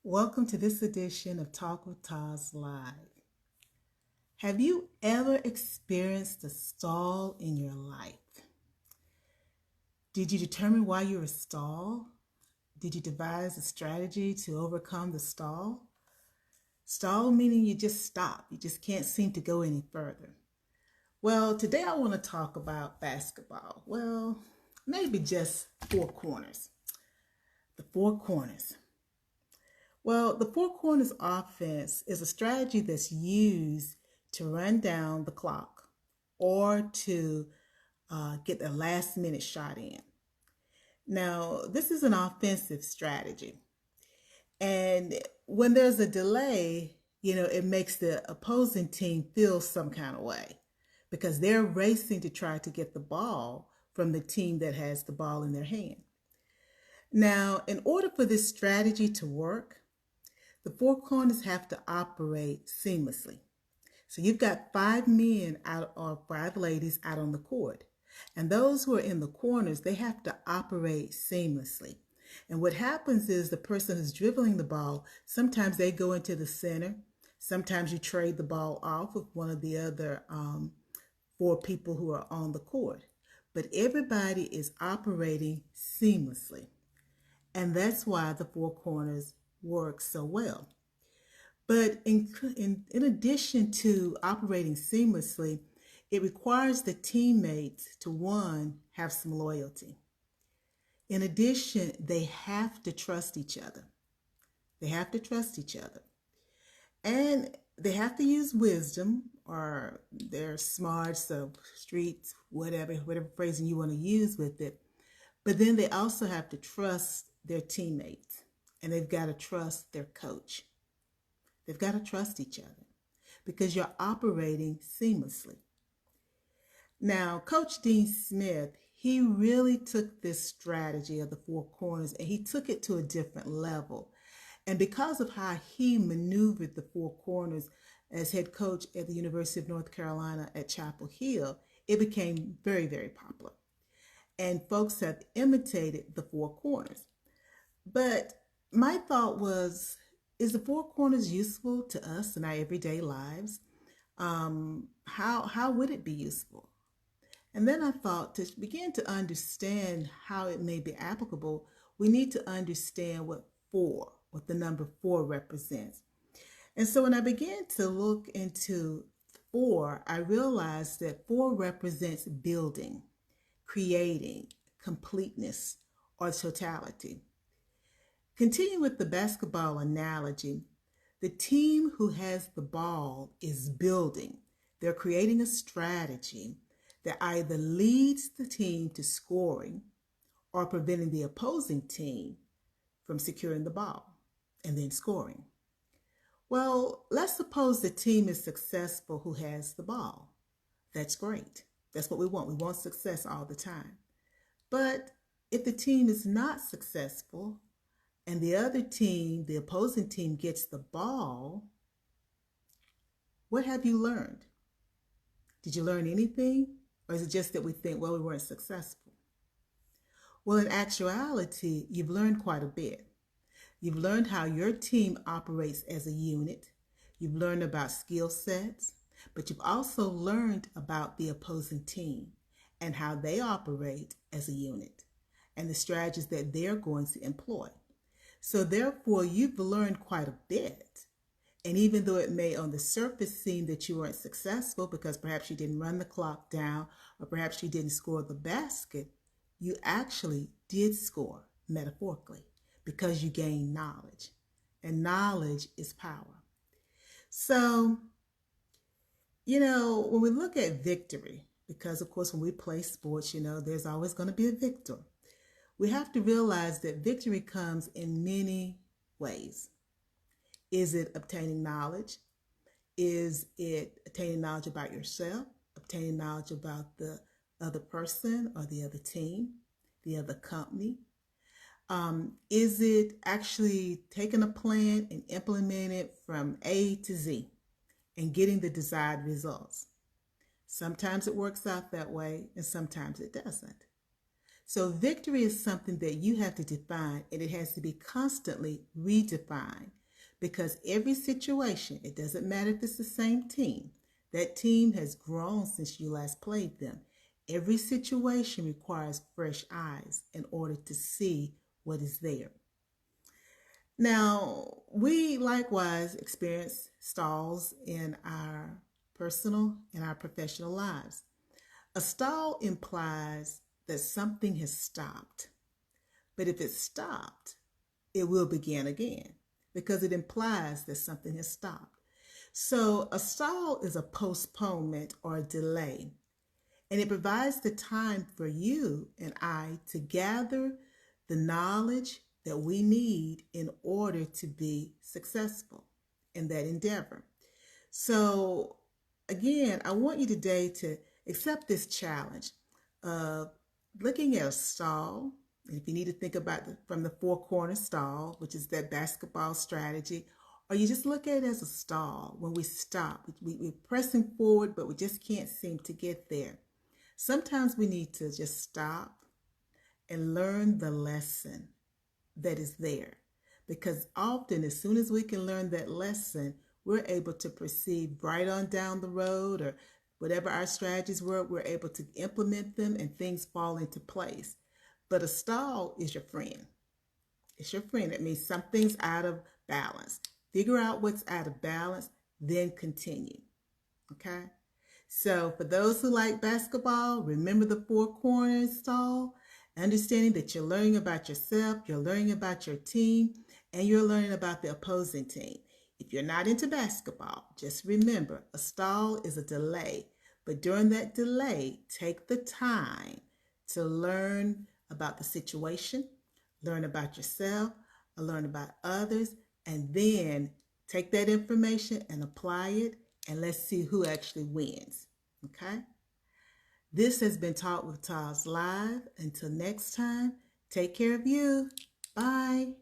Welcome to this edition of Talk with Taz Live. Have you ever experienced a stall in your life? Did you determine why you were stalled? Did you devise a strategy to overcome the stall? Stall meaning you just stop. You just can't seem to go any further. Well, today I want to talk about basketball. Well, maybe just four corners. The four corners. Well, the four corners offense is a strategy that's used to run down the clock or to get the last minute shot in. Now, this is an offensive strategy. And when there's a delay, it makes the opposing team feel some kind of way because they're racing to try to get the ball from the team that has the ball in their hand. Now, in order for this strategy to work, the four corners have to operate seamlessly. So you've got five men out or five ladies out on the court. And those who are in the corners, they have to operate seamlessly. And what happens is the person who's dribbling the ball, sometimes they go into the center. Sometimes you trade the ball off with one of the other four people who are on the court. But everybody is operating seamlessly. And that's why the four corners works so well. But in addition to operating seamlessly, it requires the teammates to, one, have some loyalty. In addition, they have to trust each other. They have to trust each other. And they have to use wisdom or their smarts of streets, whatever phrasing you want to use with it. But then they also have to trust their teammates. And they've got to trust their coach. They've got to trust each other because you're operating seamlessly. Now, Coach Dean Smith, he really took this strategy of the four corners and he took it to a different level. And because of how he maneuvered the four corners as head coach at the University of North Carolina at Chapel Hill, it became very, very popular. And folks have imitated the four corners. But my thought was, is the four corners useful to us in our everyday lives? How would it be useful? And then I thought, to begin to understand how it may be applicable, we need to understand what the number four represents. And so when I began to look into four, I realized that four represents building, creating, completeness, or totality. Continue with the basketball analogy. The team who has the ball is building. They're creating a strategy that either leads the team to scoring or preventing the opposing team from securing the ball and then scoring. Well, let's suppose the team is successful who has the ball. That's great. That's what we want. We want success all the time. But if the team is not successful, and the other team, the opposing team, gets the ball, what have you learned? Did you learn anything? Or is it just that we think, well, we weren't successful? Well, in actuality, you've learned quite a bit. You've learned how your team operates as a unit. You've learned about skill sets, but you've also learned about the opposing team and how they operate as a unit and the strategies that they're going to employ. So therefore, you've learned quite a bit. And even though it may on the surface seem that you weren't successful because perhaps you didn't run the clock down or perhaps you didn't score the basket, you actually did score metaphorically because you gained knowledge. And knowledge is power. So, when we look at victory, because of course when we play sports, there's always going to be a victor. We have to realize that victory comes in many ways. Is it obtaining knowledge? Is it obtaining knowledge about yourself? Obtaining knowledge about the other person or the other team, the other company? Is it actually taking a plan and implementing it from A to Z and getting the desired results? Sometimes it works out that way and sometimes it doesn't. So victory is something that you have to define, and it has to be constantly redefined, because every situation, it doesn't matter if it's the same team, that team has grown since you last played them. Every situation requires fresh eyes in order to see what is there. Now, we likewise experience stalls in our personal and our professional lives. A stall implies that something has stopped. But if it stopped, it will begin again, because it implies that something has stopped. So a stall is a postponement or a delay, and it provides the time for you and I to gather the knowledge that we need in order to be successful in that endeavor. So again, I want you today to accept this challenge of looking at a stall. And if you need to think about from the four-corner stall, which is that basketball strategy, or you just look at it as a stall when we stop. We're pressing forward, but we just can't seem to get there. Sometimes we need to just stop and learn the lesson that is there. Because often, as soon as we can learn that lesson, we're able to proceed right on down the road, or whatever our strategies were, we're able to implement them and things fall into place. But a stall is your friend. It's your friend. It means something's out of balance. Figure out what's out of balance, then continue. Okay? So for those who like basketball, remember the four corners stall, understanding that you're learning about yourself, you're learning about your team, and you're learning about the opposing team. If you're not into basketball, just remember a stall is a delay. But during that delay, take the time to learn about the situation, learn about yourself, learn about others, and then take that information and apply it, and let's see who actually wins. Okay? This has been Talk with TAS Live. Until next time, take care of you. Bye.